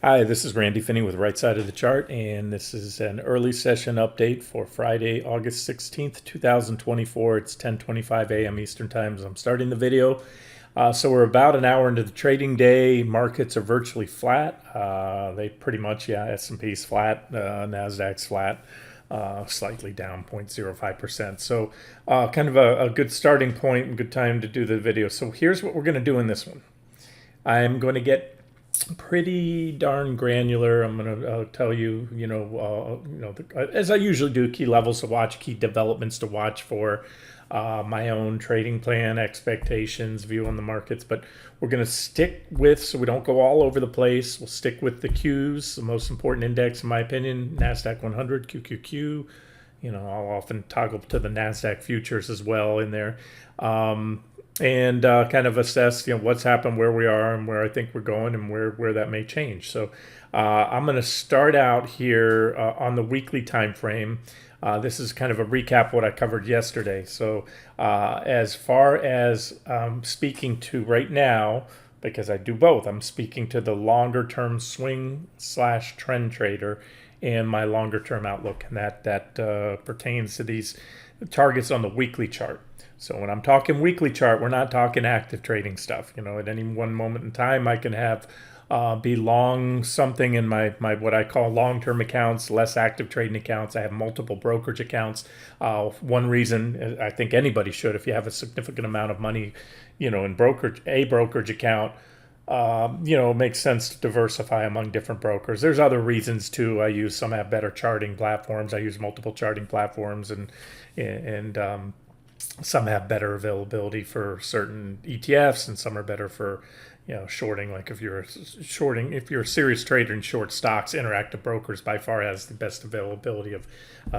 Hi, this is Randy Finney with Right Side of the Chart, and this is an early session update for Friday, August 16th, 2024. It's 10:25 a.m. Eastern Time as I'm starting the video. So we're about an hour into the trading day. Markets are virtually flat. They pretty much, S&P's flat, Nasdaq's flat, slightly down 0.05%. So kind of a good starting point and good time to do the video. So here's what we're going to do in this one. I'm going to get pretty darn granular. I'm going to tell you, as I usually do, key levels to watch, key developments to watch for my own trading plan, expectations, view on the markets. But we're going to stick with, so we don't go all over the place, we'll stick with the Qs, the most important index, in my opinion, Nasdaq 100, QQQ. I'll often toggle to the Nasdaq futures as well in there. And kind of assess, what's happened, where we are, and where I think we're going, and where that may change. So I'm going to start out here on the weekly time frame. This is kind of a recap of what I covered yesterday. So as far as speaking to right now, because I do both, I'm speaking to the longer term swing / trend trader and my longer term outlook, and that pertains to these targets on the weekly chart. So when I'm talking weekly chart, we're not talking active trading stuff. At any one moment in time, I can have be long something in my what I call long-term accounts, less active trading accounts. I have multiple brokerage accounts. One reason I think anybody should, if you have a significant amount of money, in a brokerage account, it makes sense to diversify among different brokers. There's other reasons too. Some have better charting platforms. I use multiple charting platforms, and some have better availability for certain ETFs, and some are better for shorting. Like if you're a serious trader in short stocks, Interactive Brokers by far has the best availability of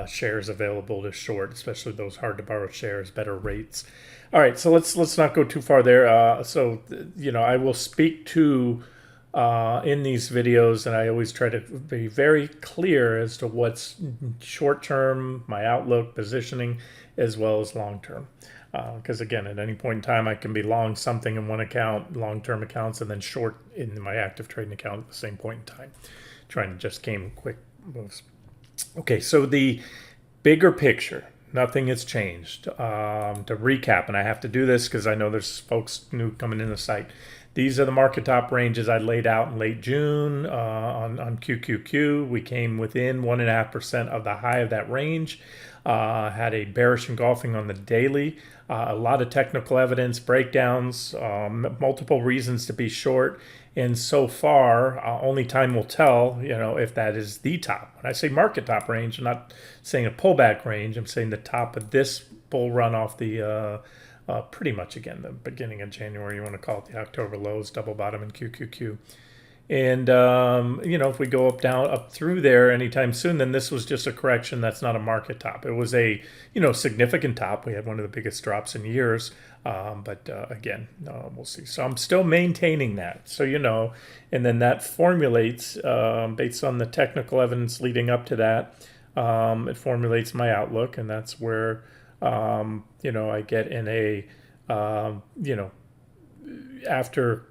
shares available to short, especially those hard to borrow shares, better rates. All right, so let's not go too far there. I will speak to in these videos, and I always try to be very clear as to what's short term, my outlook, positioning, as well as long term. Because again, at any point in time, I can be long something in one account, long-term accounts, and then short in my active trading account at the same point in time, trying to just game quick moves. Okay, so the bigger picture, nothing has changed. To recap, and I have to do this because I know there's folks new coming in the site. These are the market top ranges I laid out in late June on QQQ. We came within 1.5% of the high of that range. Had a bearish engulfing on the daily. A lot of technical evidence, breakdowns, multiple reasons to be short. And so far, only time will tell, if that is the top. When I say market top range, I'm not saying a pullback range. I'm saying the top of this bull run off the pretty much, again, the beginning of January. You want to call it the October lows, double bottom in QQQ. And, if we go up through there anytime soon, then this was just a correction. That's not a market top. It was a, significant top. We had one of the biggest drops in years. But again, we'll see. So I'm still maintaining that. So, and then that formulates, based on the technical evidence leading up to that, it formulates my outlook. And that's where, I get in a, after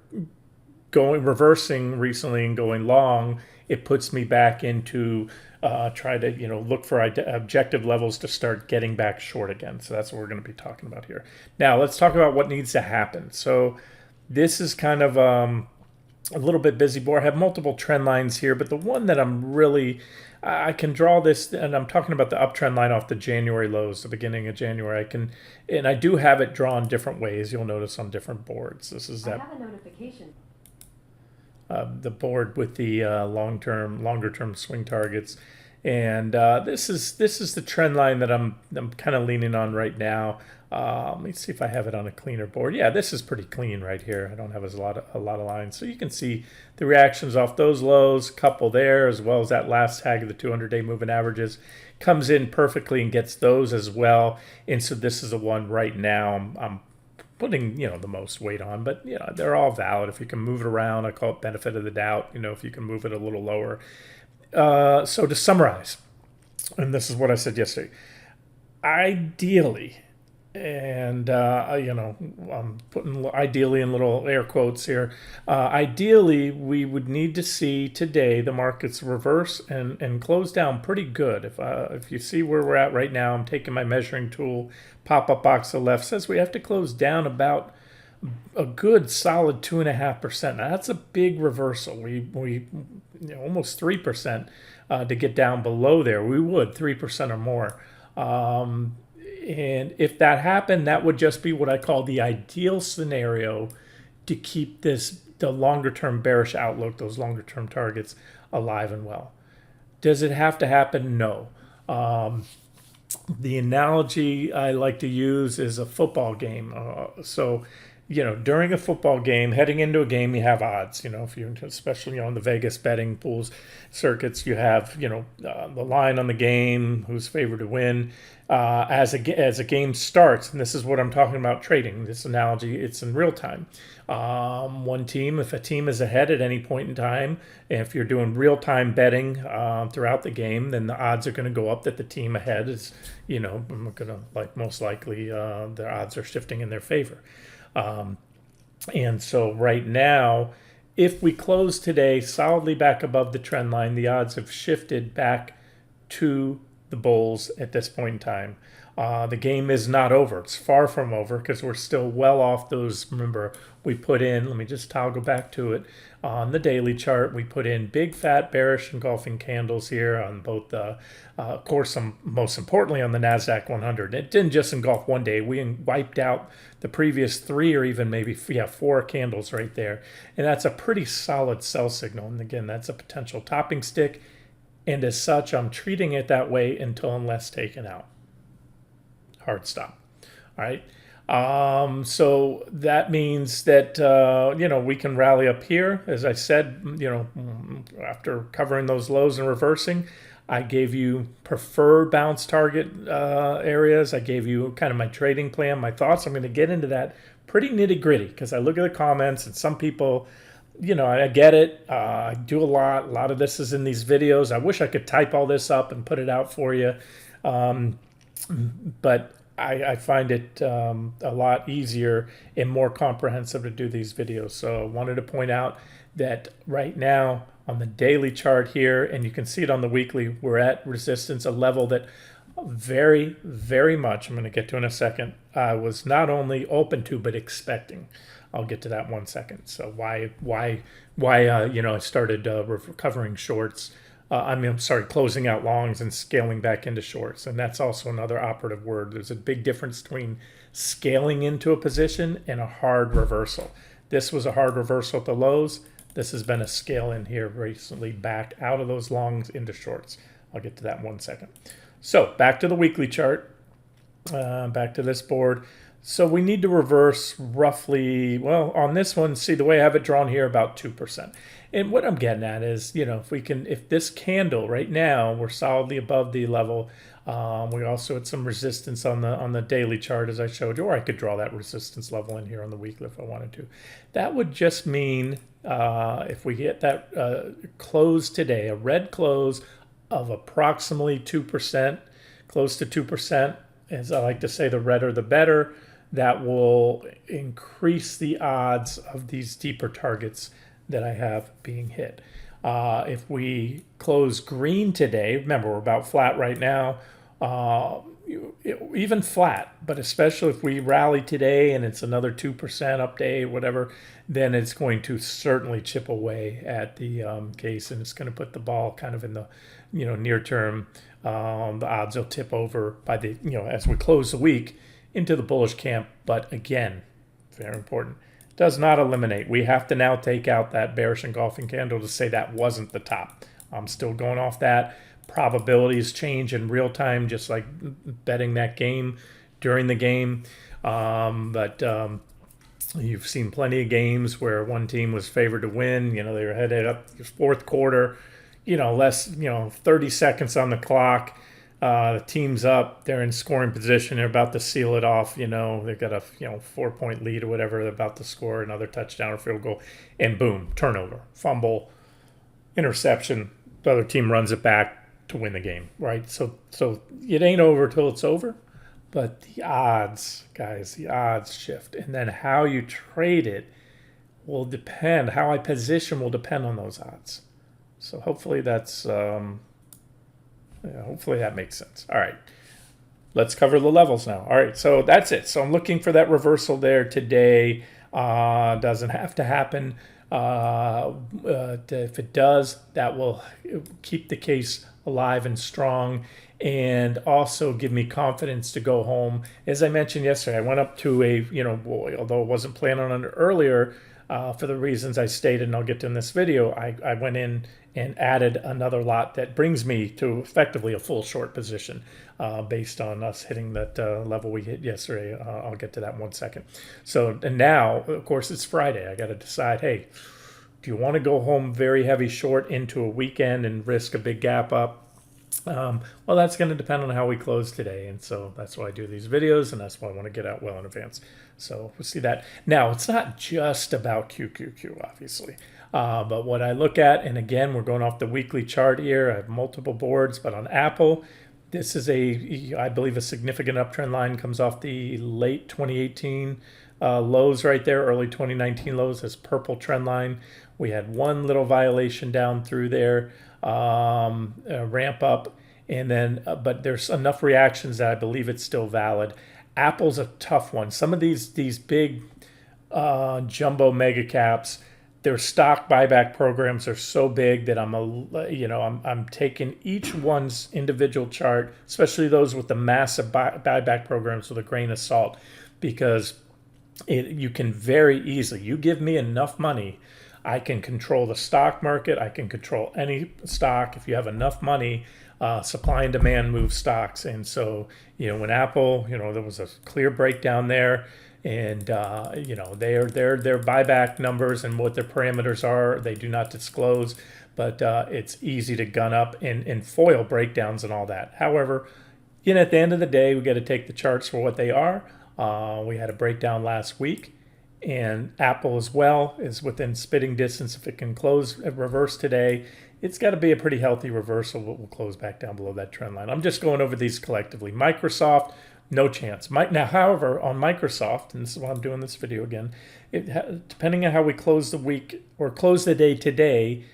reversing recently and going long, it puts me back into try to look for objective levels to start getting back short again. So that's what we're going to be talking about here. Now let's talk about what needs to happen. So this is kind of a little bit busy bore. I have multiple trend lines here, but the one that I can draw this, and I'm talking about the uptrend line off the January lows, the beginning of January. And I do have it drawn different ways. You'll notice on different boards. This is that. I have a notification. The board with the longer term swing targets, and this is the trend line that I'm kind of leaning on right now. Let me see if I have it on a cleaner board. Yeah, this is pretty clean right here. I don't have a lot of lines, so you can see the reactions off those lows, couple there, as well as that last tag of the 200-day moving averages comes in perfectly and gets those as well. And so this is the one right now I'm putting the most weight on, but they're all valid. If you can move it around, I call it benefit of the doubt. If you can move it a little lower. So to summarize, and this is what I said yesterday, ideally and I'm putting ideally in little air quotes here. Ideally, we would need to see today the markets reverse and close down pretty good. If you see where we're at right now, I'm taking my measuring tool, pop-up box to the left says we have to close down about a good solid 2.5%. Now that's a big reversal. We almost 3% to get down below there. We would 3% or more. And if that happened, that would just be what I call the ideal scenario to keep the longer term bearish outlook, those longer term targets, alive and well. Does it have to happen? No. The analogy I like to use is a football game. During a football game, heading into a game, you have odds. If you, especially on the Vegas betting pools circuits, you have the line on the game, who's favored to win. As a game starts, and this is what I'm talking about trading. This analogy, it's in real time. If a team is ahead at any point in time, if you're doing real time betting throughout the game, then the odds are going to go up that the team ahead is, most likely the odds are shifting in their favor. And so right now, if we close today solidly back above the trend line, the odds have shifted back to the bulls at this point in time. The game is not over. It's far from over because we're still well off those. Remember, we put in, let me just toggle back to it. On the daily chart, we put in big, fat, bearish engulfing candles here on both the, of course, most importantly on the Nasdaq 100. It didn't just engulf one day. We wiped out the previous 3 or even maybe 4 candles right there. And that's a pretty solid sell signal. And again, that's a potential topping stick. And as such, I'm treating it that way until unless taken out. Hard stop. All right. So that means that, we can rally up here. As I said, after covering those lows and reversing, I gave you preferred bounce target areas. I gave you kind of my trading plan, my thoughts. I'm going to get into that pretty nitty gritty because I look at the comments and some people, I get it. I do a lot of this is in these videos. I wish I could type all this up and put it out for you. But I find it a lot easier and more comprehensive to do these videos. So I wanted to point out that right now on the daily chart here, and you can see it on the weekly, we're at resistance, a level that very, very much, I'm going to get to in a second, I was not only open to, but expecting. I'll get to that in 1 second. So why I started covering shorts. Closing out longs and scaling back into shorts. And that's also another operative word. There's a big difference between scaling into a position and a hard reversal. This was a hard reversal at the lows. This has been a scale in here recently back out of those longs into shorts. I'll get to that in 1 second. So back to the weekly chart, back to this board. So we need to reverse roughly, on this one, see the way I have it drawn here, about 2%. And what I'm getting at is, if this candle right now, we're solidly above the level. We also had some resistance on the daily chart, as I showed you, or I could draw that resistance level in here on the weekly if I wanted to. That would just mean if we get that close today, a red close of approximately 2%, close to 2%, as I like to say, the redder the better. That will increase the odds of these deeper targets that I have being hit. If we close green today, remember we're about flat right now, even flat, but especially if we rally today and it's another 2% up day, whatever, then it's going to certainly chip away at the case, and it's going to put the ball kind of in the near term. The odds will tip over by the as we close the week into the bullish camp. But again, very important, does not eliminate. We have to now take out that bearish engulfing candle to say that wasn't the top. I'm still going off that. Probabilities change in real time, just like betting that game during the game. But you've seen plenty of games where one team was favored to win. They were headed up the fourth quarter, 30 seconds on the clock. The team's up, they're in scoring position, they're about to seal it off, they've got a 4-point lead or whatever, they're about to score another touchdown or field goal, and boom, turnover, fumble, interception, the other team runs it back to win the game, right? So it ain't over till it's over. But the odds, guys, the odds shift. And then how you trade it will depend, how I position will depend on those odds. So hopefully that's, hopefully that makes sense. All right, let's cover the levels now. All right, so that's it. So I'm looking for that reversal there today. Doesn't have to happen. If it does, that will keep the case alive and strong and also give me confidence to go home. As I mentioned yesterday, I went up to a, although I wasn't planning on it earlier, for the reasons I stated, and I'll get to in this video, I went in and added another lot that brings me to effectively a full short position based on us hitting that level we hit yesterday. I'll get to that in 1 second. So, and now, of course, it's Friday. I got to decide, hey, do you want to go home very heavy short into a weekend and risk a big gap up? Well, that's going to depend on how we close today. And so that's why I do these videos, and that's why I want to get out well in advance. So we'll see that. Now, it's not just about QQQ, obviously. But what I look at, and again, we're going off the weekly chart here. I have multiple boards, but on Apple, this is I believe a significant uptrend line comes off the late 2018 lows right there, early 2019 lows, this purple trend line. We had one little violation down through there, ramp up, and then, but there's enough reactions that I believe it's still valid. Apple's a tough one. Some of these big jumbo mega caps, their stock buyback programs are so big that I'm taking each one's individual chart, especially those with the massive buyback programs, with a grain of salt, because you can very easily, you give me enough money, I can control the stock market. I can control any stock. If you have enough money, supply and demand move stocks. And so, when Apple, there was a clear breakdown there, and their buyback numbers and what their parameters are, they do not disclose, but it's easy to gun up and foil breakdowns and all that. However, at the end of the day, we got to take the charts for what they are. We had a breakdown last week. And Apple as well is within spitting distance. If it can close reverse today, it's got to be a pretty healthy reversal. We'll close back down below that trend line. I'm just going over these collectively. Microsoft, no chance. Now, however, on Microsoft, and this is why I'm doing this video again, depending on how we close the week or close the day today,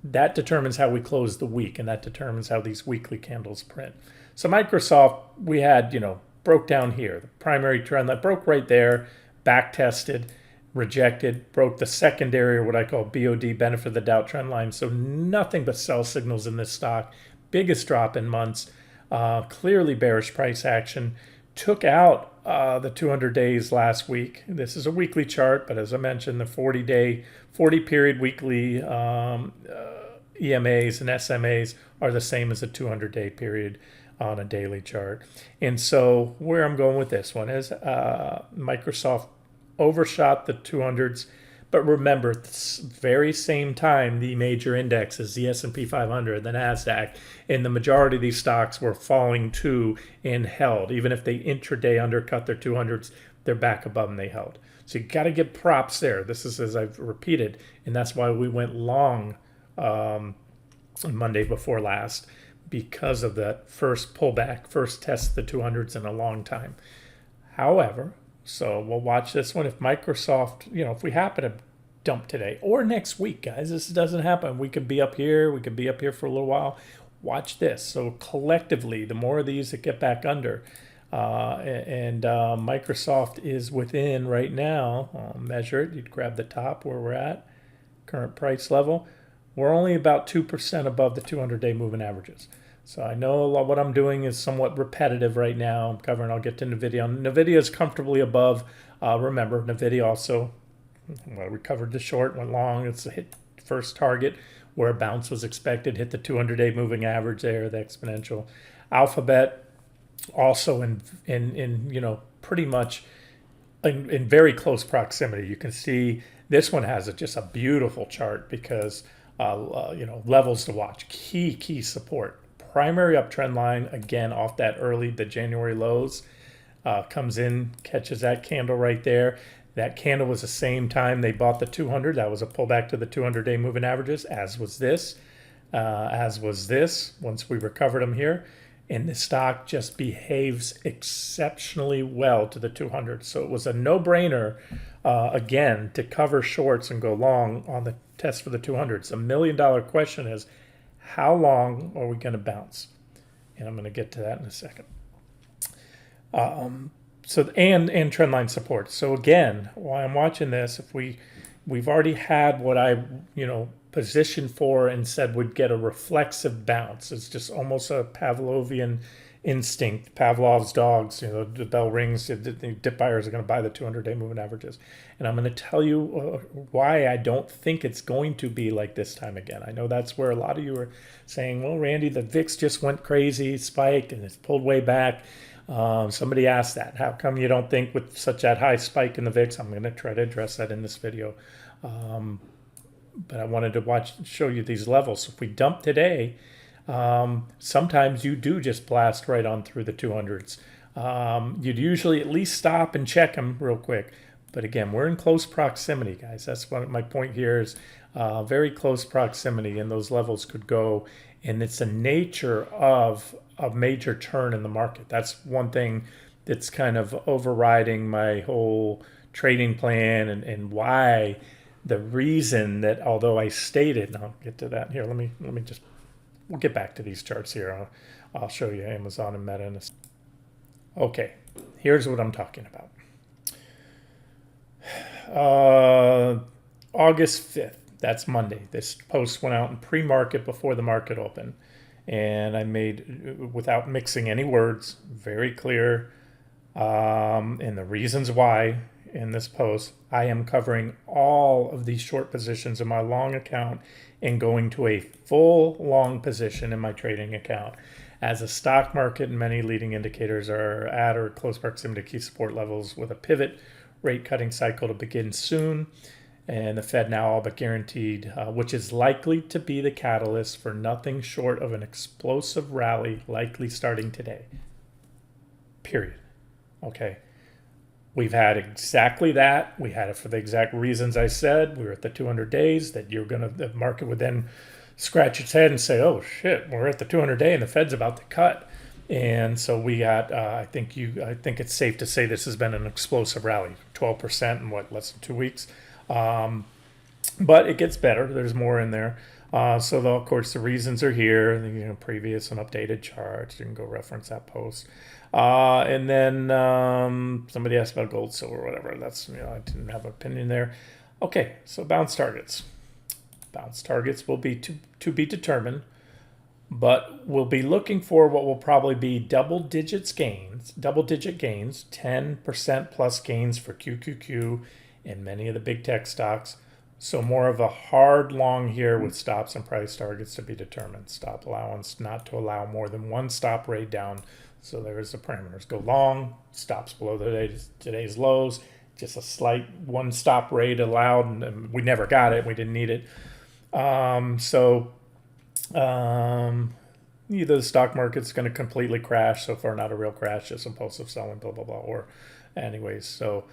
that determines how we close the week, and that determines how these weekly candles print. So Microsoft, we had, broke down here. The primary trend that broke right there, back tested, rejected, broke the secondary, or what I call BOD, benefit of the doubt trend line. So nothing but sell signals in this stock. Biggest drop in months. Clearly bearish price action. Took out the 200 days last week. This is a weekly chart, but as I mentioned, the 40 period weekly EMAs and SMAs are the same as a 200-day period on a daily chart. And so where I'm going with this one is Microsoft overshot the 200s, but remember, at the very same time, the major indexes, the S&P 500, the Nasdaq, and the majority of these stocks were falling too and held. Even if they intraday undercut their 200s, they're back above and they held. So you got to get props there. This is, as I've repeated, and that's why we went long Monday before last, because of that first pullback, first test of the 200s in a long time. However, so we'll watch this one. If Microsoft, if we happen to dump today or next week, guys, this doesn't happen. We could be up here. We could be up here for a little while. Watch this. So collectively, the more of these that get back under, Microsoft is within right now, I'll measure it. You'd grab the top where we're at, current price level. We're only about 2% above the 200-day moving averages. So I know what I'm doing is somewhat repetitive right now. I'm covering, I'll get to NVIDIA. NVIDIA is comfortably above. Remember, NVIDIA also, we covered the short, went long. It's a hit first target where a bounce was expected, hit the 200-day moving average there, the exponential. Alphabet also in pretty much in very close proximity. You can see this one has just a beautiful chart because levels to watch, key support. Primary uptrend line, again, off the January lows, comes in, catches that candle right there. That candle was the same time they bought the 200. That was a pullback to the 200-day moving averages, as was this, once we recovered them here. and the stock just behaves exceptionally well to the 200. So it was a no-brainer, again, to cover shorts and go long on the test for the 200s. $1 million question is, how long are we going to bounce? And I'm going to get to that in a second. So and trendline support. So again, while I'm watching this, if we've already had what I positioned for and said would get a reflexive bounce. It's just almost a Pavlovian instinct. Pavlov's dogs. The bell rings. The dip buyers are going to buy the 200-day moving averages, and I'm going to tell you why I don't think it's going to be like this time again. I know that's where a lot of you are saying, "Well, Randy, the VIX just went crazy, spiked, and it's pulled way back." Somebody asked that. How come you don't think with such that high spike in the VIX? I'm going to try to address that in this video. But I wanted to show you these levels. So if we dump today, sometimes you do just blast right on through the 200s. You'd usually at least stop and check them real quick. But again, we're in close proximity, guys. That's what my point here is. Very close proximity, and those levels could go. And it's the nature of a major turn in the market. That's one thing that's kind of overriding my whole trading plan, and why the reason that, although I stated, and I'll get to that here. Let me just, we'll get back to these charts here. I'll show you Amazon and Meta in a second. Okay, here's what I'm talking about. August 5th. That's Monday. This post went out in pre-market before the market opened. And I made, without mixing any words, very clear. And the reasons why in this post, I am covering all of these short positions in my long account and going to a full long position in my trading account. As a stock market and many leading indicators are at or close proximity to key support levels, with a pivot rate cutting cycle to begin soon, and the Fed now all but guaranteed, which is likely to be the catalyst for nothing short of an explosive rally, likely starting today. Period. Okay. We've had exactly that. We had it for the exact reasons I said. We were at the 200 days that the market would then scratch its head and say, "Oh shit, we're at the 200-day and the Fed's about to cut." And so we got, I think it's safe to say this has been an explosive rally, 12% in less than 2 weeks. But it gets better. There's more in there. So of course the reasons are here, previous and updated charts. You can go reference that post. And then somebody asked about gold, silver, whatever. That's, I didn't have an opinion there. Okay, so bounce targets. Bounce targets will be to be determined, but we'll be looking for what will probably be double-digit gains, 10% plus gains for QQQ in many of the big tech stocks. So more of a hard long here with stops and price targets to be determined. Stop allowance not to allow more than one stop rate down. So there's the parameters. Go long, stops below today's lows. Just a slight one stop rate allowed, and we never got it. We didn't need it. Either the stock market's going to completely crash. So far, not a real crash, just impulsive selling, blah, blah, blah. Or anyways, so...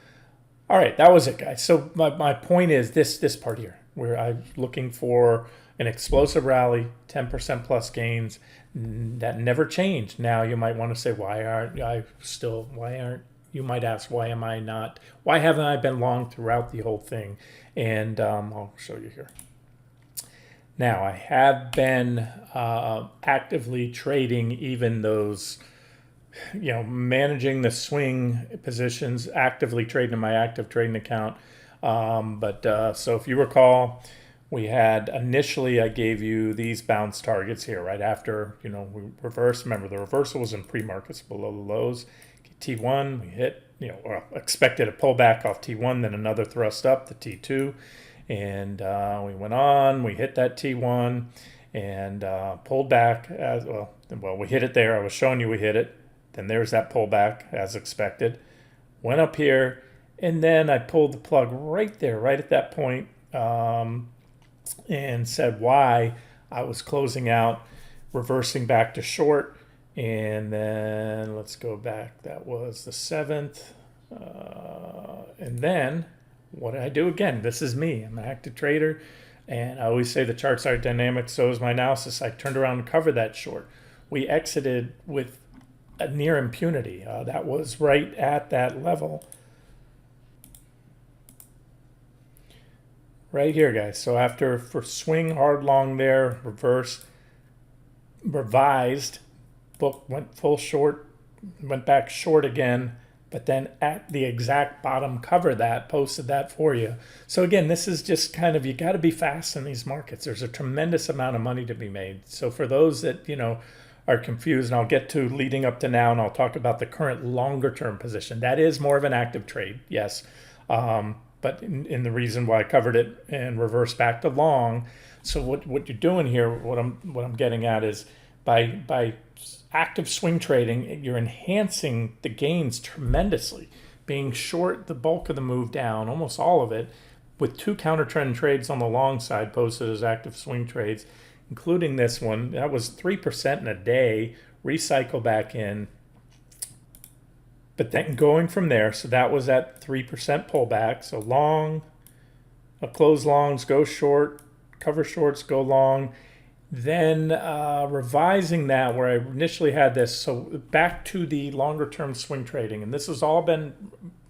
All right, that was it, guys. So my point is this part here, where I'm looking for an explosive rally, 10% plus gains. That never changed. Now you might want to say, you might ask, why haven't I been long throughout the whole thing? And I'll show you here. Now I have been actively trading even those, managing the swing positions, actively trading in my active trading account. So if you recall, we had initially, I gave you these bounce targets here right after, we reversed. Remember, the reversal was in pre-markets below the lows. T1, we hit, expected a pullback off T1, then another thrust up, the T2. And we went on, we hit that T1 and pulled back as well. We hit it there. I was showing you we hit it. Then there's that pullback as expected. Went up here, and then I pulled the plug right there, right at that point, and said why I was closing out, reversing back to short. And then let's go back. That was the 7th. And then what did I do again? This is me. I'm an active trader. And I always say the charts are dynamic. So is my analysis. I turned around and covered that short. we exited with a near impunity. That was right at that level. Right here, guys. So after for swing hard long there, reverse, revised, book went full short, went back short again, but then at the exact bottom cover that, posted that for you. So again, this is just kind of, you got to be fast in these markets. There's a tremendous amount of money to be made. So for those that, are confused, and I'll get to leading up to now, and I'll talk about the current longer term position. That is more of an active trade, yes. But in the reason why I covered it and reversed back to long. So what you're doing here, what I'm getting at is by active swing trading, you're enhancing the gains tremendously. Being short the bulk of the move down, almost all of it, with 2 counter trend trades on the long side posted as active swing trades, including this one. That was 3% in a day, recycle back in. But then going from there, so that was at 3% pullback. So long, close longs, go short, cover shorts, go long. Then revising that where I initially had this, so back to the longer term swing trading. And this has all been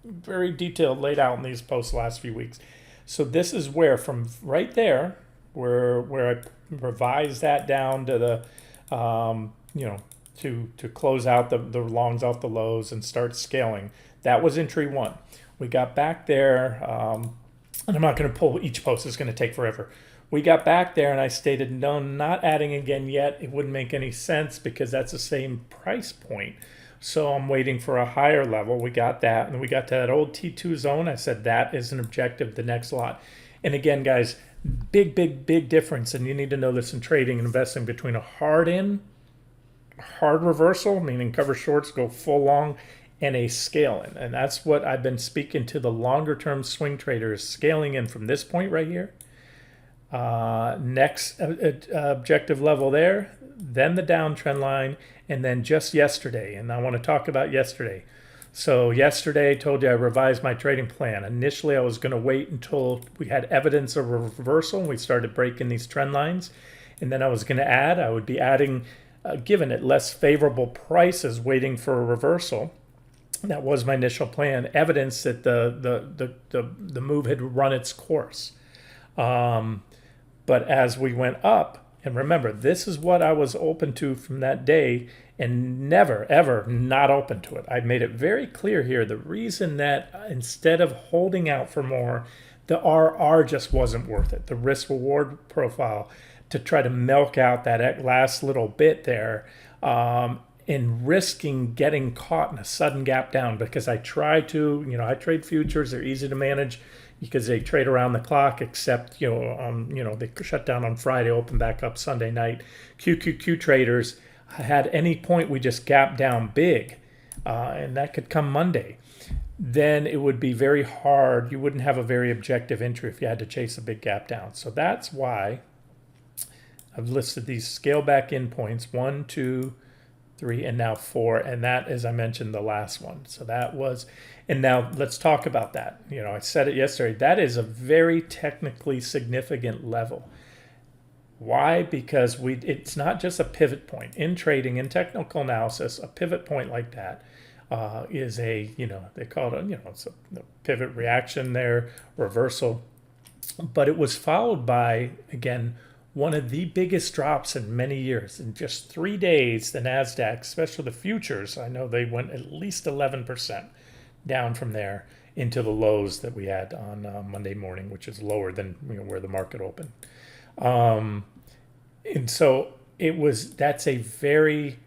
very detailed, laid out in these posts the last few weeks. So this is where from right there, where I revised that down to the, to close out the longs off the lows and start scaling. That was entry 1. We got back there, and I'm not going to pull each post, it's going to take forever. We got back there and I stated, no, not adding again yet. It wouldn't make any sense because that's the same price point. So I'm waiting for a higher level. We got that, and we got to that old T2 zone. I said that is an objective, the next lot. And again, guys, big difference, and you need to know this in trading and investing, between a hard reversal, meaning cover shorts, go full long, and a scale in. And that's what I've been speaking to the longer term swing traders, scaling in from this point right here. Next objective level there, then the downtrend line, and then just yesterday. And I want to talk about yesterday. So yesterday I told you I revised my trading plan. Initially I was going to wait until we had evidence of a reversal and we started breaking these trend lines. And then I was going to I would be adding, given it less favorable prices, waiting for a reversal. That was my initial plan, evidence that the move had run its course. But as we went up, and remember, this is what I was open to from that day, and never, ever not open to it. I made it very clear here, the reason that instead of holding out for more, the RR just wasn't worth it. The risk-reward profile to try to milk out that last little bit there, in risking getting caught in a sudden gap down, because I try to, I trade futures, they're easy to manage because they trade around the clock, except, they shut down on Friday, open back up Sunday night. QQQ traders, at any point we just gap down big, and that could come Monday. Then it would be very hard. You wouldn't have a very objective entry if you had to chase a big gap down. So that's why I've listed these scale back in points, 1, 2, 3, and now 4. And that, as I mentioned, the last one. So that was, and now let's talk about that. I said it yesterday. That is a very technically significant level. Why? Because it's not just a pivot point. In trading, in technical analysis, a pivot point like that is a, they call it, it's a pivot reaction there, reversal. But it was followed by, again, one of the biggest drops in many years. In just 3 days, the Nasdaq, especially the futures, I know they went at least 11% down from there into the lows that we had on Monday morning, which is lower than where the market opened. And so that's a very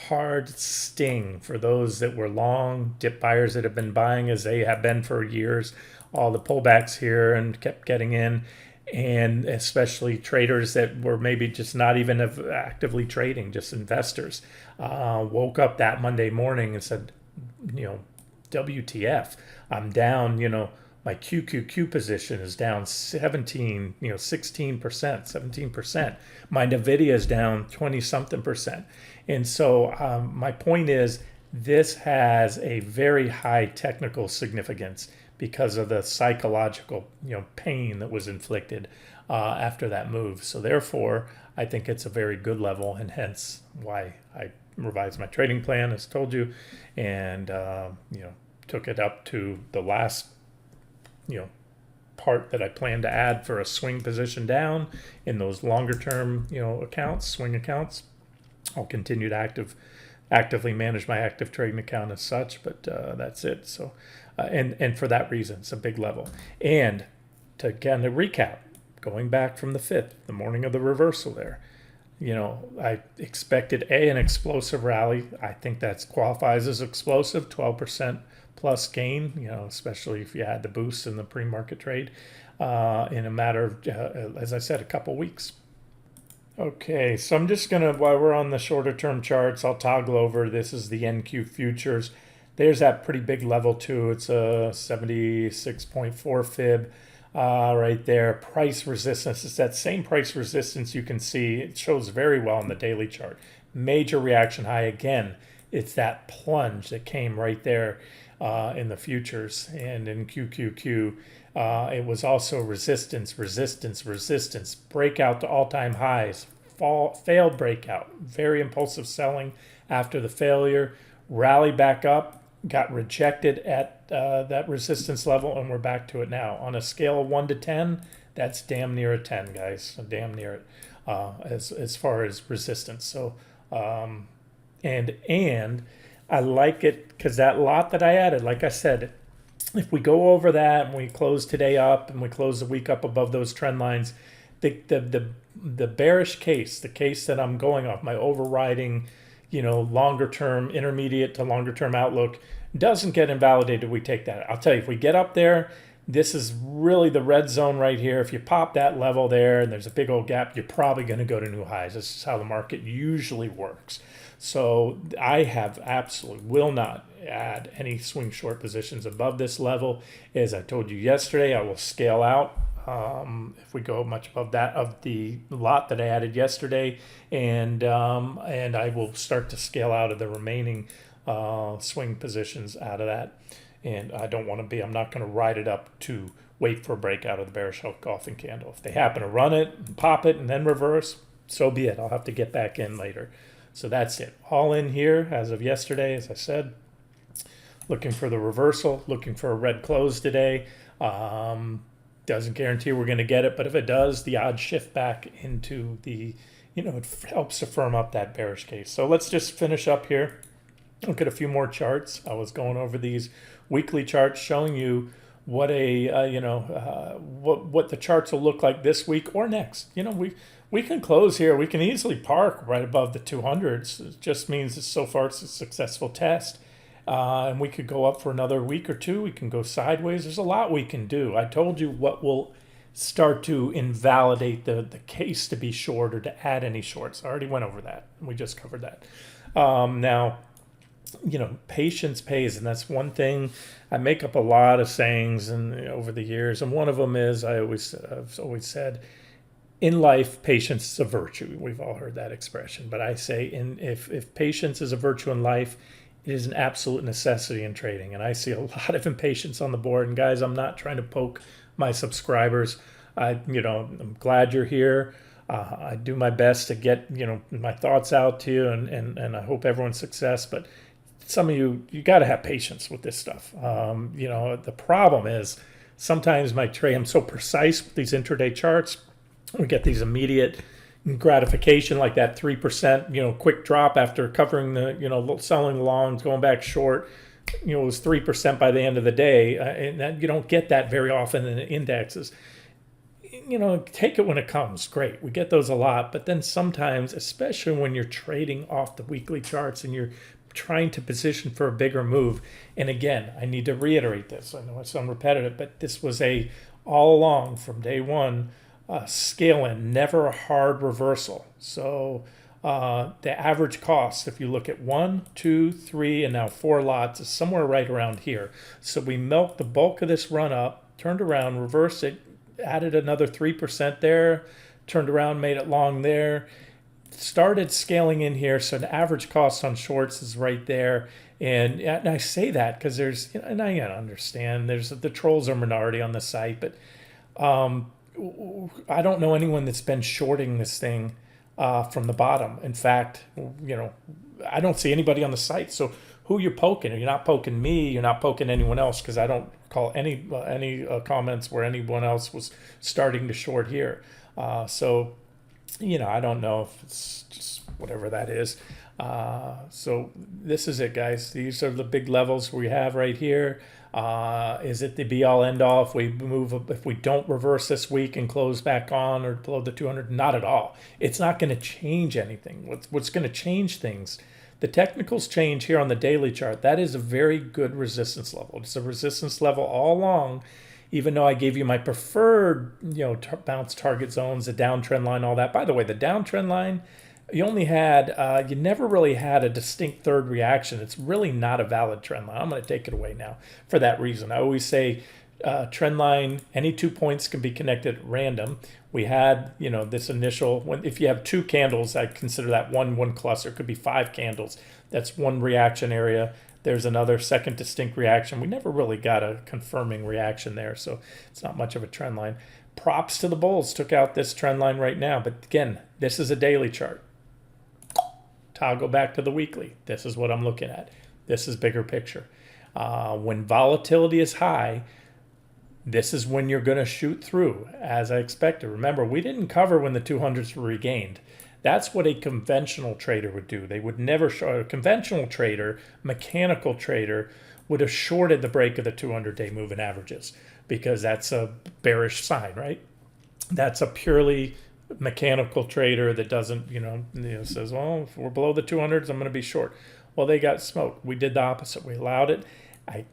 hard sting for those that were long dip buyers that have been buying as they have been for years, all the pullbacks here and kept getting in, and especially traders that were maybe just not even actively trading, just investors, woke up that Monday morning and said, WTF, I'm down, my QQQ position is down 16%, 17%. My NVIDIA is down 20-something%. And so my point is, this has a very high technical significance because of the psychological, pain that was inflicted after that move. So therefore, I think it's a very good level, and hence why I revised my trading plan, as told you, and took it up to the last part that I plan to add for a swing position down in those longer term accounts, swing accounts. I'll continue to actively manage my active trading account as such, but that's it. So and for that reason, it's a big level. And to kind of recap, going back from the 5th, the morning of the reversal there, I expected an explosive rally. I think that qualifies as explosive, 12% plus gain, especially if you had the boost in the pre-market trade in a matter of, as I said, a couple weeks. Okay, so I'm just gonna, while we're on the shorter term charts, I'll toggle over. This is the NQ futures. There's that pretty big level too. It's a 76.4 fib right there. Price resistance. It's that same price resistance you can see. It shows very well in the daily chart. Major reaction high again. It's that plunge that came right there in the futures, and in QQQ. It was also resistance, breakout to all-time highs, failed breakout, very impulsive selling after the failure, rally back up, got rejected at that resistance level, and we're back to it now. On a scale of 1 to 10, that's damn near a 10, guys, so damn near it as far as resistance. So, and I like it because that lot that I added, like I said, if we go over that and we close today up and we close the week up above those trend lines, the bearish case, the case that I'm going off, my overriding, longer term, intermediate to longer term outlook doesn't get invalidated. We take that. I'll tell you, if we get up there, this is really the red zone right here. If you pop that level there and there's a big old gap, you're probably going to go to new highs. This is how the market usually works. So I have absolutely will not add any swing short positions above this level. As I told you yesterday, I will scale out if we go much above that of the lot that I added yesterday, and I will start to scale out of the remaining swing positions out of that. And I don't want to be, I'm not going to ride it up to wait for a breakout of the bearish engulfing candle. If they happen to run it and pop it and then reverse, so be it. I'll have to get back in later. So that's it. All in here as of yesterday, as I said. Looking for the reversal, looking for a red close today. Doesn't guarantee we're going to get it, but if it does, the odds shift back into the, it helps to firm up that bearish case. So let's just finish up here. Look at a few more charts. I was going over these weekly charts showing you what what the charts will look like this week or next. We can close here. We can easily park right above the 200s. It just means that so far it's a successful test. And we could go up for another week or two. We can go sideways. There's a lot we can do. I told you what will start to invalidate the case to be short or to add any shorts. I already went over that. We just covered that. Now, patience pays, and that's one thing. I make up a lot of sayings over the years, and one of them is I've always said, in life, patience is a virtue. We've all heard that expression, but I say, if patience is a virtue in life, it is an absolute necessity in trading. And I see a lot of impatience on the board. And guys, I'm not trying to poke my subscribers. I'm glad you're here. I do my best to get my thoughts out to you, and I hope everyone's success. But some of you got to have patience with this stuff. The problem is sometimes my trade, I'm so precise with these intraday charts. We get these immediate gratification, like that 3%, quick drop after covering the, selling longs, going back short. It was 3% by the end of the day, and that, you don't get that very often in the indexes. Take it when it comes. Great, we get those a lot, but then sometimes, especially when you're trading off the weekly charts and you're trying to position for a bigger move. And again, I need to reiterate this. I know it's repetitive, but this was all along from day one. Scale in, never a hard reversal. So the average cost, if you look at 1, 2, 3, and now 4 lots, is somewhere right around here. So we milked the bulk of this run up, turned around, reversed it, added another 3% there, turned around, made it long there, started scaling in here. So the average cost on shorts is right there. And I say that because there's, and I understand there's the trolls are minority on the site, but I don't know anyone that's been shorting this thing from the bottom. In fact, I don't see anybody on the site. So who you're poking? You're not poking me. You're not poking anyone else, because I don't call any comments where anyone else was starting to short here. So I don't know if it's just whatever that is. So this is it, guys. These are the big levels we have right here. Is it the be-all, end-all if we don't reverse this week and close back on or below the 200? Not at all. It's not going to change anything. What's going to change things? The technicals change here on the daily chart. That is a very good resistance level. It's a resistance level all along, even though I gave you my preferred, bounce target zones, the downtrend line, all that. By the way, the downtrend line, you never really had a distinct third reaction. It's really not a valid trend line. I'm going to take it away now for that reason. I always say trend line, any 2 points can be connected at random. We had, this initial, if you have two candles, I consider that one cluster. It could be 5 candles. That's one reaction area. There's another second distinct reaction. We never really got a confirming reaction there, so it's not much of a trend line. Props to the bulls, took out this trend line right now. But again, this is a daily chart. Toggle back to the weekly. This is what I'm looking at. This is bigger picture. When volatility is high, this is when you're going to shoot through, as I expected. Remember, we didn't cover when the 200s were regained. That's what a conventional trader would do. They would never short. A conventional trader, mechanical trader, would have shorted the break of the 200-day moving averages, because that's a bearish sign, right? That's a purely mechanical trader that doesn't, says, well, if we're below the 200s, I'm going to be short. Well, they got smoked. We did the opposite. We allowed it. I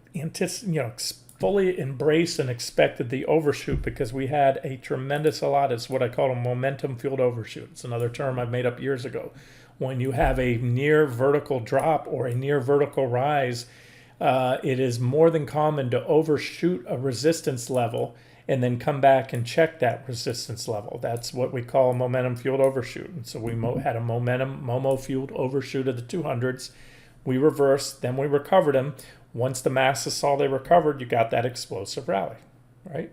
fully embraced and expected the overshoot, because we had a tremendous it's what I call a momentum fueled overshoot. It's another term I've made up years ago. When you have a near vertical drop or a near vertical rise, it is more than common to overshoot a resistance level and then come back and check that resistance level. That's what we call a momentum fueled overshoot. And so we had a Momo fueled overshoot of the 200s. We reversed, then we recovered them. Once the masses saw they recovered, you got that explosive rally, right?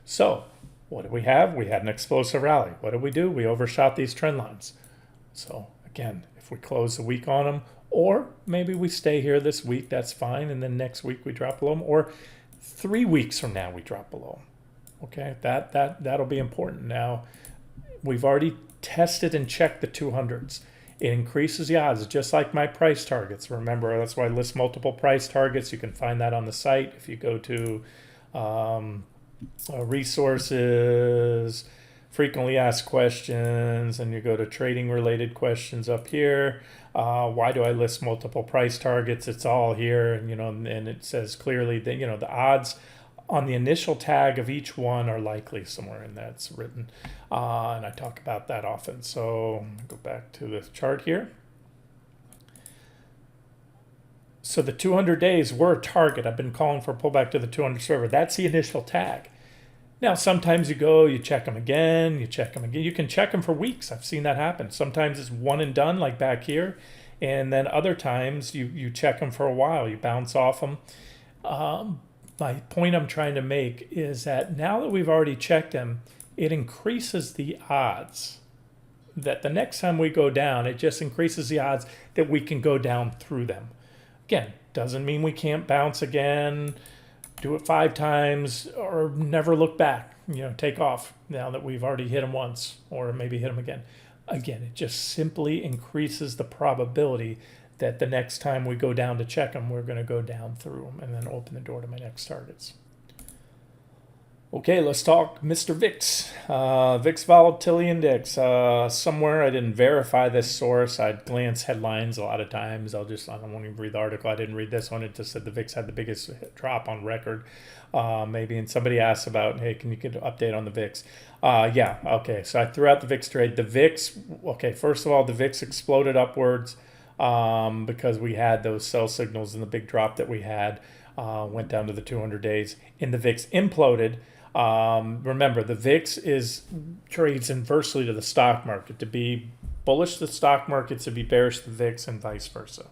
So what did we have? We had an explosive rally. What did we do? We overshot these trend lines. So again, if we close the week on them, or maybe we stay here this week, that's fine, and then next week we drop below them, or 3 weeks from now we drop below them. Okay, that'll be important. Now, we've already tested and checked the 200s. It increases the odds, just like my price targets. Remember, that's why I list multiple price targets. You can find that on the site. If you go to resources, frequently asked questions, and you go to trading related questions up here. Why do I list multiple price targets? It's all here, and it says clearly that the odds on the initial tag of each one are likely somewhere in that's written, and I talk about that often. So go back to the chart here. So the 200 days were a target. I've been calling for a pullback to the 200 server. That's the initial tag. Now, sometimes you check them again, you can check them for weeks. I've seen that happen. Sometimes it's one and done, like back here. And then other times you check them for a while, you bounce off them. My point I'm trying to make is that now that we've already checked them, it increases the odds that the next time we go down, it just increases the odds that we can go down through them. Again, doesn't mean we can't bounce again, do it 5 times, or never look back, take off now that we've already hit them once, or maybe hit them again. Again, it just simply increases the probability that the next time we go down to check them, we're going to go down through them and then open the door to my next targets. Okay, let's talk Mr. VIX. VIX Volatility Index. Somewhere I didn't verify this source. I'd glance headlines a lot of times. I don't want to read the article. I didn't read this one. It just said the VIX had the biggest drop on record. Maybe, and somebody asked about, hey, can you get an update on the VIX? Yeah, okay. So I threw out the VIX trade. The VIX, okay, first of all, the VIX exploded upwards because we had those sell signals and the big drop that we had went down to the 200 days. And the VIX imploded. Remember, the VIX trades inversely to the stock market. To be bullish to the stock market, to be bearish to the VIX, and vice versa.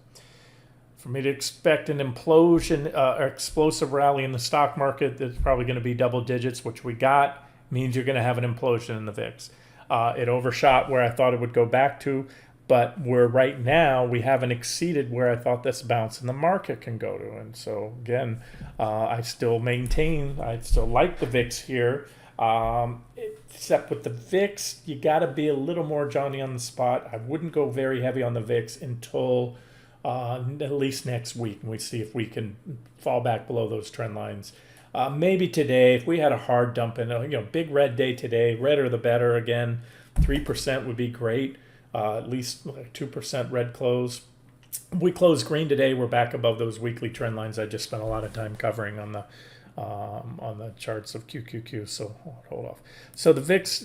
For me to expect an implosion or explosive rally in the stock market, that's probably going to be double digits, which we got. means you're going to have an implosion in the VIX. It overshot where I thought it would go back to, but we're right now, we haven't exceeded where I thought this bounce in the market can go to. And so again, I still like the VIX here. Except with the VIX, you got to be a little more Johnny on the spot. I wouldn't go very heavy on the VIX until at least next week, and we see if we can fall back below those trend lines. Maybe today, if we had a hard dump in, big red day today, redder the better. Again, 3% would be great. At least 2% red close. We closed green today. We're back above those weekly trend lines I just spent a lot of time covering on the charts of QQQ. So hold off. So the VIX,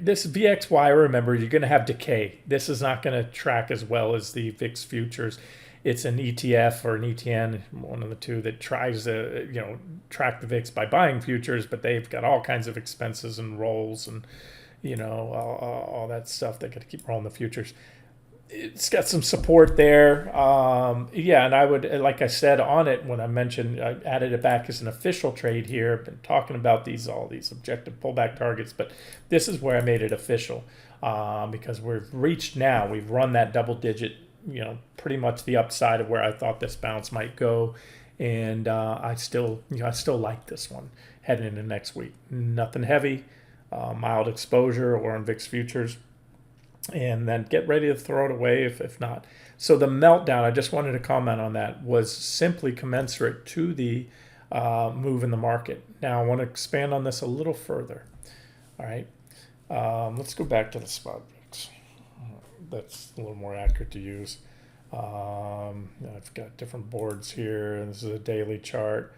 this VXY, remember, you're going to have decay. This is not going to track as well as the VIX futures. It's an ETF or an ETN, one of the two, that tries to track the VIX by buying futures, but they've got all kinds of expenses and rolls and all that stuff. They got to keep rolling the futures. It's got some support there. And I would, like I said on it when I mentioned, I added it back as an official trade here. I've been talking about all these objective pullback targets, but this is where I made it official because we've run that double digit, pretty much the upside of where I thought this bounce might go. And I still like this one heading into next week. Nothing heavy. Mild exposure or on VIX futures, and then get ready to throw it away if not. So the meltdown, I just wanted to comment on that, was simply commensurate to the move in the market. Now I want to expand on this a little further. All right, let's go back to the spot VIX. That's a little more accurate to use. I've got different boards here. This is a daily chart.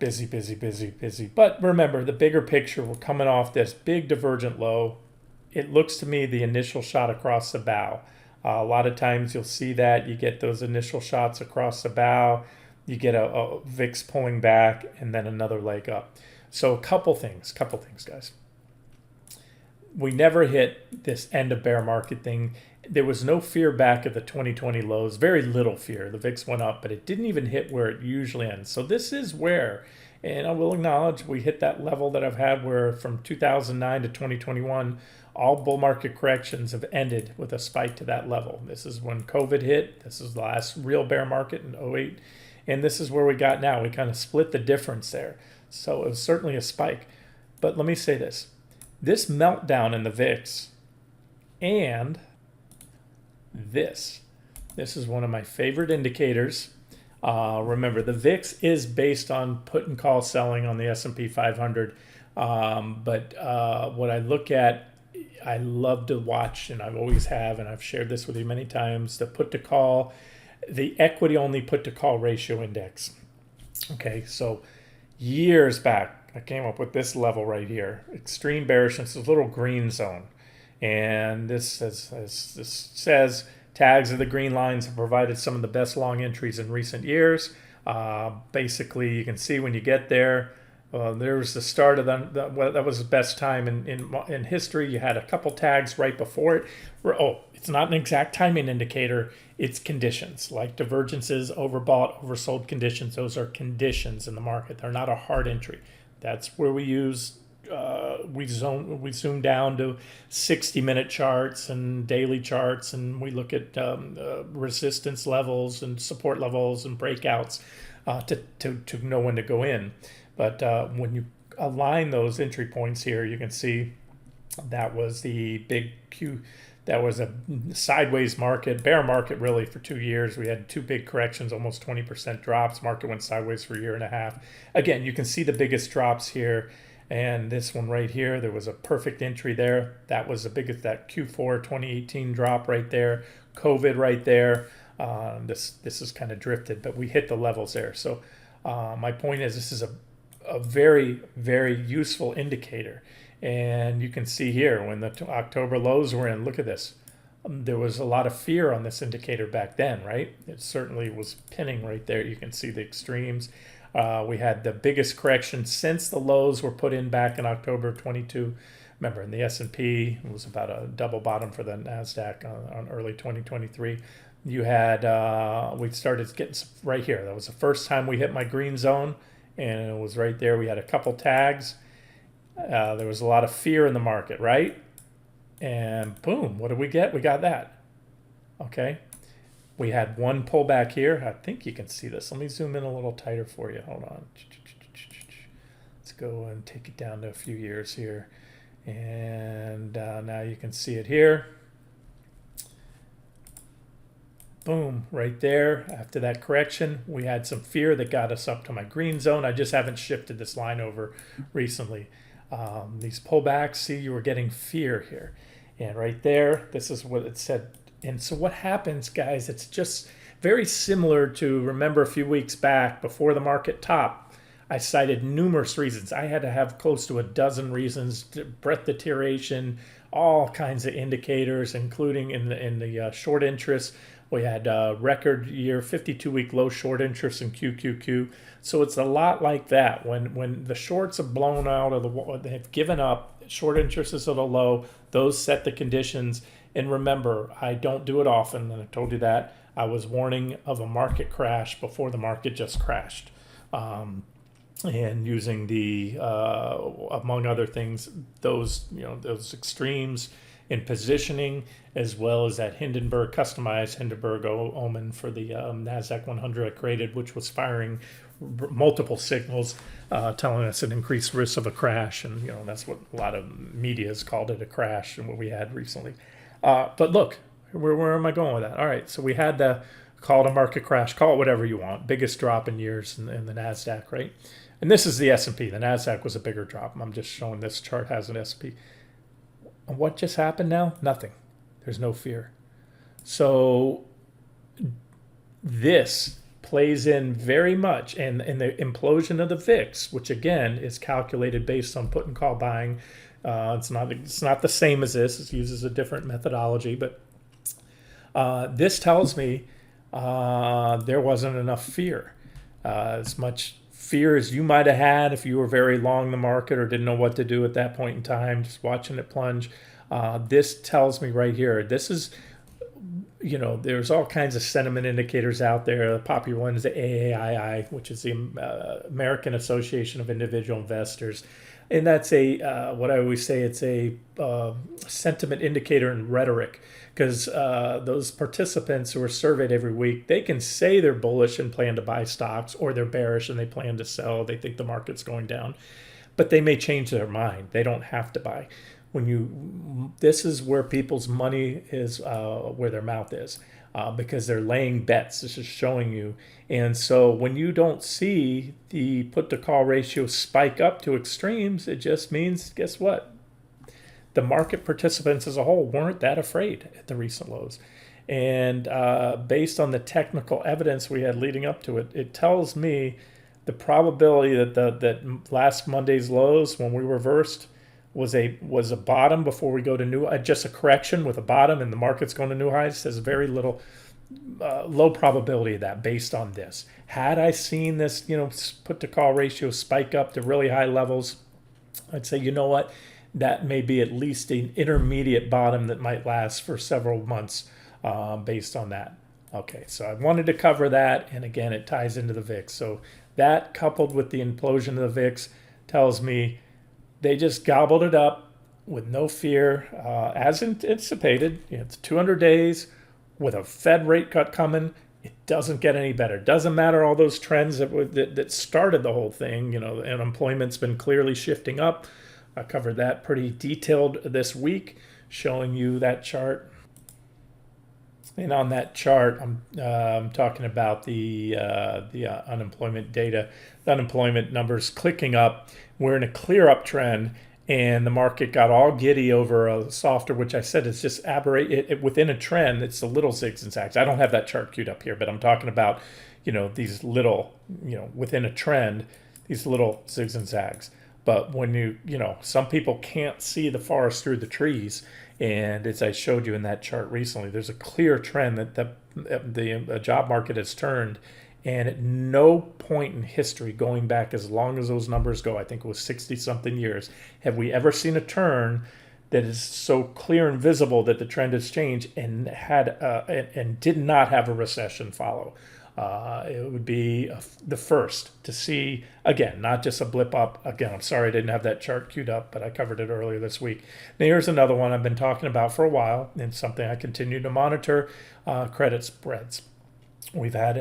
Busy. But remember, the bigger picture, we're coming off this big divergent low. It looks to me the initial shot across the bow. A lot of times you'll see that. You get those initial shots across the bow. You get a VIX pulling back and then another leg up. So a couple things, guys. We never hit this end of bear market thing. There was no fear back at the 2020 lows, very little fear. The VIX went up, but it didn't even hit where it usually ends. So this is where, and I will acknowledge, we hit that level that I've had where from 2009 to 2021, all bull market corrections have ended with a spike to that level. This is when COVID hit. This is the last real bear market in '08. And this is where we got now. We kind of split the difference there. So it was certainly a spike. But let me say this. This meltdown in the VIX and this is one of my favorite indicators. Remember, the VIX is based on put and call selling on the S&P 500. But what I look at, I love to watch, and I always have, and I've shared this with you many times, the put to call, the equity only put to call ratio index. Okay, so years back, I came up with this level right here. Extreme bearishness, this little green zone. And this says tags of the green lines have provided some of the best long entries in recent years. Basically, you can see when you get there, there was the start of that was the best time in history. You had a couple tags right before it. It's not an exact timing indicator. It's conditions like divergences, overbought, oversold conditions. Those are conditions in the market. They're not a hard entry. That's where we use. We zoom down to 60-minute charts and daily charts, and we look at resistance levels and support levels and breakouts to know when to go in. But when you align those entry points here, you can see that was the big Q. That was a sideways market, bear market really for 2 years. We had two big corrections, almost 20% drops. Market went sideways for a year and a half. Again, you can see the biggest drops here. And this one right here, there was a perfect entry there. That was the biggest, that Q4 2018 drop right there. COVID right there. This is kind of drifted, but we hit the levels there. So my point is this is a very, very useful indicator. And you can see here when the October lows were in, look at this. There was a lot of fear on this indicator back then, right? It certainly was pinning right there. You can see the extremes. We had the biggest correction since the lows were put in back in October of 22. Remember, in the S&P, it was about a double bottom for the Nasdaq on early 2023. You had, we started getting right here. That was the first time we hit my green zone, and it was right there. We had a couple tags, There was a lot of fear in the market, right? And boom, what did we get? We got that. Okay. We had one pullback here. I think you can see this. Let me zoom in a little tighter for you. Hold on. Let's go and take it down to a few years here. And now you can see it here. Boom, right there. After that correction, we had some fear that got us up to my green zone. I just haven't shifted this line over recently. These pullbacks, see, you were getting fear here. And right there, this is what it said. And so what happens, guys, it's just very similar to, remember a few weeks back before the market topped, I cited numerous reasons. I had to have close to a dozen reasons, breadth deterioration, all kinds of indicators, including in the short interest. We had a record year, 52-week low short interest in QQQ. So it's a lot like that. When the shorts have blown out of the, they've given up, short interest is at a low, those set the conditions. And remember, I don't do it often, and I told you that. I was warning of a market crash before the market just crashed. And using the, among other things, those extremes in positioning, as well as that customized Hindenburg omen for the Nasdaq 100 I created, which was firing multiple signals, telling us an increased risk of a crash. And that's what a lot of media has called it, a crash, and what we had recently. But look, where am I going with that? All right, so we had the call it a market crash, call it whatever you want, biggest drop in years in the Nasdaq, right? And this is the S&P. The Nasdaq was a bigger drop. I'm just showing this chart has an S&P. And what just happened now? Nothing. There's no fear. So this plays in very much, and the implosion of the VIX, which again is calculated based on put and call buying. It's not the same as this. It uses a different methodology, but this tells me there wasn't enough fear. As much fear as you might have had if you were very long the market or didn't know what to do at that point in time, just watching it plunge. This tells me right here, this is, there's all kinds of sentiment indicators out there. The popular one is the AAII, which is the American Association of Individual Investors. And that's what I always say, it's a sentiment indicator in rhetoric, because those participants who are surveyed every week, they can say they're bullish and plan to buy stocks, or they're bearish and they plan to sell. They think the market's going down, but they may change their mind. They don't have to buy. This is where people's money is, where their mouth is, because they're laying bets. This is showing you. And so when you don't see the put to call ratio spike up to extremes, it just means, guess what? The market participants as a whole weren't that afraid at the recent lows. And based on the technical evidence we had leading up to it, it tells me the probability that last Monday's lows, when we reversed, was a bottom before we go to new, just a correction with a bottom and the market's going to new highs. There's very little, low probability of that based on this. Had I seen this, put to call ratio spike up to really high levels, I'd say, you know what, that may be at least an intermediate bottom that might last for several months based on that. Okay, so I wanted to cover that, and again, it ties into the VIX. So that coupled with the implosion of the VIX tells me they just gobbled it up with no fear, as anticipated. It's 200 days with a Fed rate cut coming. It doesn't get any better. It doesn't matter all those trends that started the whole thing. Unemployment's been clearly shifting up. I covered that pretty detailed this week, showing you that chart. And on that chart, I'm talking about the unemployment data, the unemployment numbers clicking up. We're in a clear uptrend, and the market got all giddy over a softer, which I said is just aberrate. Within a trend, it's the little zigs and zags. I don't have that chart queued up here, but I'm talking about, these little, within a trend, these little zigs and zags. But when some people can't see the forest through the trees. And as I showed you in that chart recently, there's a clear trend that the job market has turned. And at no point in history, going back as long as those numbers go, I think it was 60-something years, have we ever seen a turn that is so clear and visible that the trend has changed and did not have a recession follow. It would be the first to see, again, not just a blip up. Again, I'm sorry I didn't have that chart queued up, but I covered it earlier this week. Now, here's another one I've been talking about for a while and something I continue to monitor, credit spreads. We've had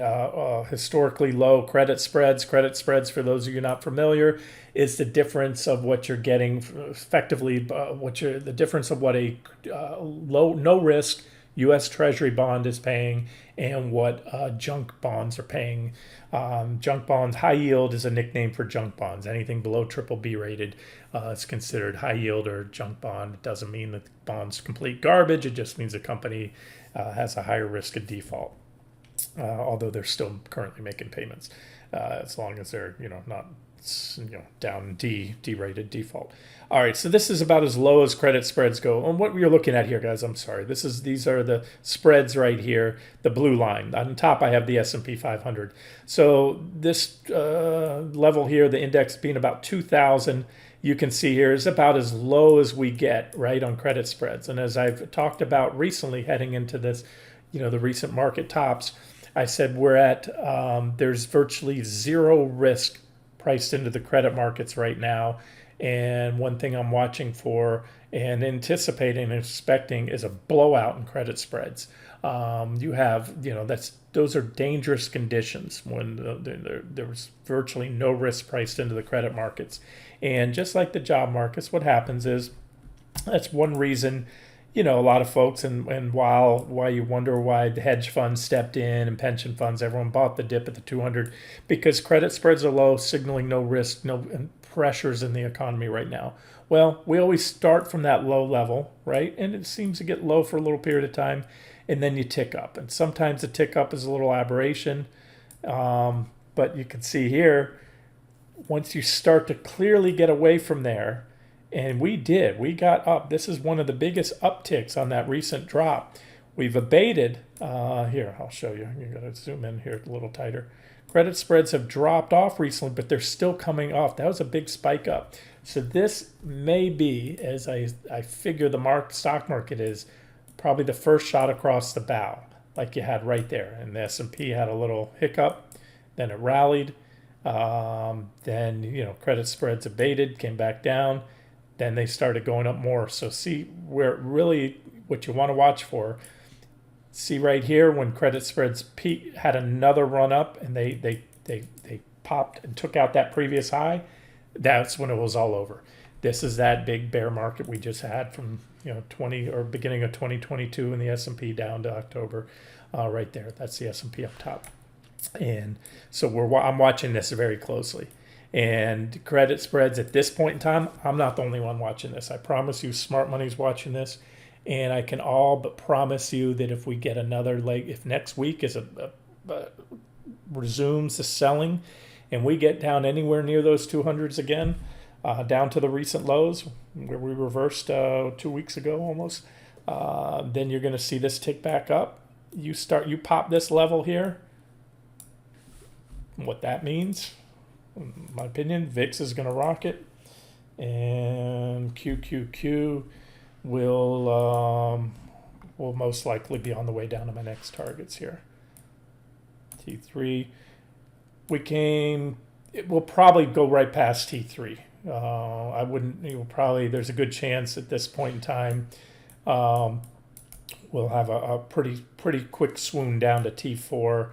historically low credit spreads. Credit spreads, for those of you not familiar, is the difference of what you're getting effectively, the difference of what a no risk U.S. Treasury bond is paying and what junk bonds are paying. Junk bonds, high yield is a nickname for junk bonds. Anything below triple B rated is considered high yield or junk bond. It doesn't mean that the bond's complete garbage. It just means the company has a higher risk of default. Although they're still currently making payments, as long as they're not down D-rated default. All right, so this is about as low as credit spreads go. And what you're looking at here, guys, I'm sorry, these are the spreads right here, the blue line. On top, I have the S&P 500. So this level here, the index being about 2,000. You can see here is about as low as we get, right, on credit spreads. And as I've talked about recently, heading into this, the recent market tops, I said we're at, there's virtually zero risk priced into the credit markets right now. And one thing I'm watching for and anticipating and expecting is a blowout in credit spreads. You have, those are dangerous conditions when there's virtually no risk priced into the credit markets. And just like the job markets, what happens is that's one reason, a lot of folks, and why you wonder why the hedge funds stepped in and pension funds, everyone bought the dip at the 200 because credit spreads are low, signaling no risk, no pressures in the economy right now. Well, we always start from that low level, right? And it seems to get low for a little period of time, and then you tick up. And sometimes the tick up is a little aberration, but you can see here, once you start to clearly get away from there, and we got up. This is one of the biggest upticks on that recent drop. We've abated. Here, I'll show you. You're going to zoom in here a little tighter. Credit spreads have dropped off recently, but they're still coming off. That was a big spike up. So this may be, as I figure the stock market is, probably the first shot across the bow, like you had right there. And the S&P had a little hiccup, then it rallied. Then, credit spreads abated, came back down. Then they started going up more. So see where really what you want to watch for. See right here when credit spreads had another run up and they popped and took out that previous high. That's when it was all over. This is that big bear market we just had from 20 or beginning of 2022 in the S&P down to October, right there. That's the S&P up top. And so I'm watching this very closely. And credit spreads at this point in time, I'm not the only one watching this. I promise you, smart money's watching this. And I can all but promise you that if we get another leg, if next week resumes the selling and we get down anywhere near those 200s again, down to the recent lows where we reversed 2 weeks ago almost, then you're going to see this tick back up. You pop this level here. What that means, in my opinion, VIX is going to rock it, and QQQ will most likely be on the way down to my next targets here. T3, it will probably go right past T3. I wouldn't, there's a good chance at this point in time we'll have a pretty quick swoon down to T4.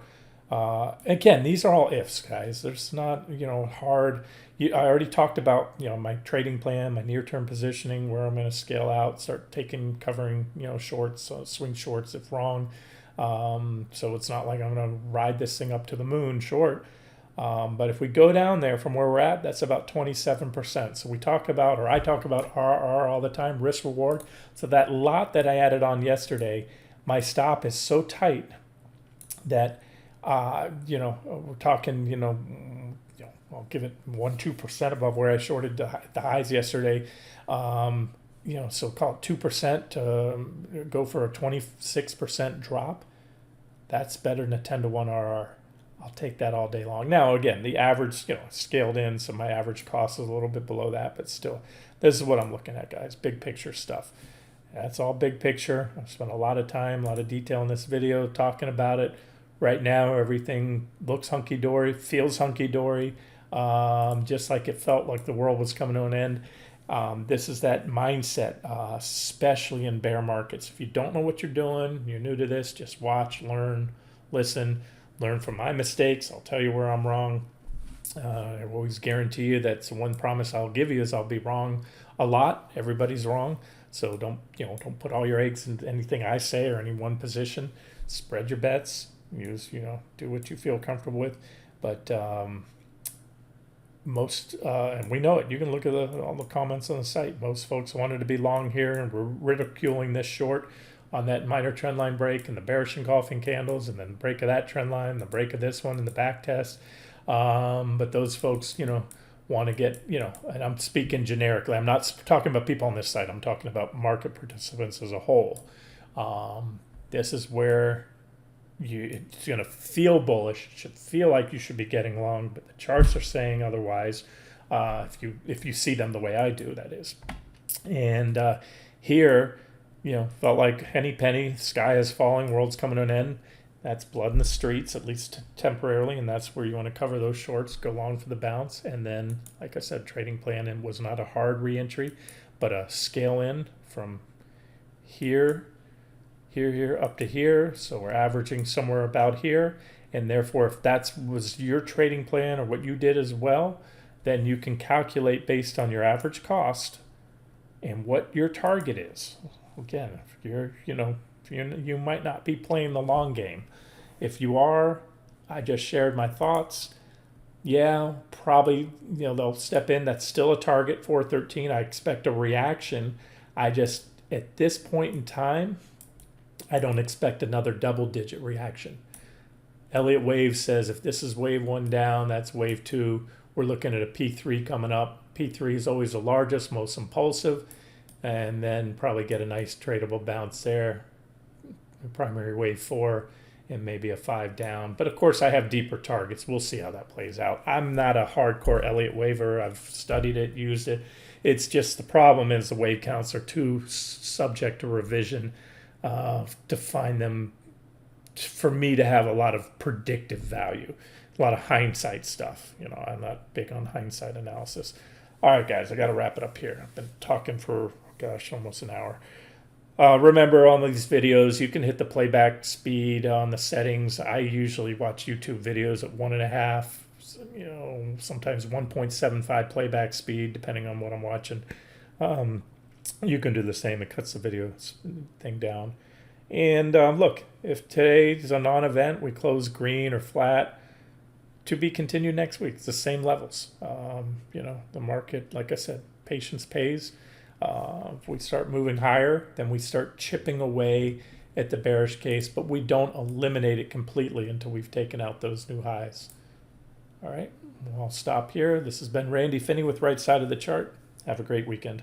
Again, these are all ifs, guys. There's not, hard. I already talked about, my trading plan, my near-term positioning, where I'm going to scale out, start covering, shorts, swing shorts if wrong. So it's not like I'm going to ride this thing up to the moon short. But if we go down there from where we're at, that's about 27%. So I talk about RR all the time, risk reward. So that lot that I added on yesterday, my stop is so tight that we're talking, I'll give it 1-2% above where I shorted the highs yesterday. So call it 2% to go for a 26% drop. That's better than a 10-to-1 RR. I'll take that all day long. Now, again, the average, scaled in, so my average cost is a little bit below that, but still, this is what I'm looking at, guys. Big picture stuff. That's all big picture. I've spent a lot of time, a lot of detail in this video talking about it. Right now, everything looks hunky-dory, feels hunky-dory, just like it felt like the world was coming to an end. This is that mindset, especially in bear markets. If you don't know what you're doing, you're new to this, just watch, learn, listen, learn from my mistakes. I'll tell you where I'm wrong. I always guarantee you that's the one promise I'll give you is I'll be wrong a lot. Everybody's wrong. So don't put all your eggs in anything I say or any one position. Spread your bets. Do what you feel comfortable with. But and we know it. You can look at all the comments on the site. Most folks wanted to be long here, and we're ridiculing this short on that minor trend line break and the bearish engulfing candles, and then the break of that trend line, the break of this one, and the back test. But those folks, want to get, and I'm speaking generically. I'm not talking about people on this site. I'm talking about market participants as a whole. This is where it's going to feel bullish. It should feel like you should be getting long, but the charts are saying otherwise. If you see them the way I do, that is. And here, felt like henny penny, sky is falling, world's coming to an end. That's blood in the streets, at least temporarily, and that's where you want to cover those shorts, go long for the bounce. And then, like I said, trading plan and was not a hard re-entry, but a scale in from here up to here. So we're averaging somewhere about here. And therefore, if that was your trading plan or what you did as well, then you can calculate based on your average cost and what your target is. Again, if you're, you might not be playing the long game. If you are, I just shared my thoughts. Yeah, probably, they'll step in. That's still a target, 413. I expect a reaction. At this point in time, I don't expect another double-digit reaction. Elliott Wave says if this is wave 1 down, that's wave 2. We're looking at a P3 coming up. P3 is always the largest, most impulsive, and then probably get a nice tradable bounce there. Primary wave 4 and maybe a 5 down. But of course, I have deeper targets. We'll see how that plays out. I'm not a hardcore Elliott waver. I've studied it, used it. It's just the problem is the wave counts are too subject to revision to find them, for me to have a lot of predictive value, a lot of hindsight stuff. I'm not big on hindsight analysis. All right, guys, I got to wrap it up here. I've been talking for, almost an hour. Remember, on these videos, you can hit the playback speed on the settings. I usually watch YouTube videos at 1.5, sometimes 1.75 playback speed, depending on what I'm watching. You can do the same. It cuts the video thing down. And look, if today is a non-event, we close green or flat, to be continued next week. It's the same levels. The market, like I said, patience pays. If we start moving higher, then we start chipping away at the bearish case, but we don't eliminate it completely until we've taken out those new highs. All right, well, I'll stop here. This has been Randy Finney with Right Side of the Chart. Have a great weekend.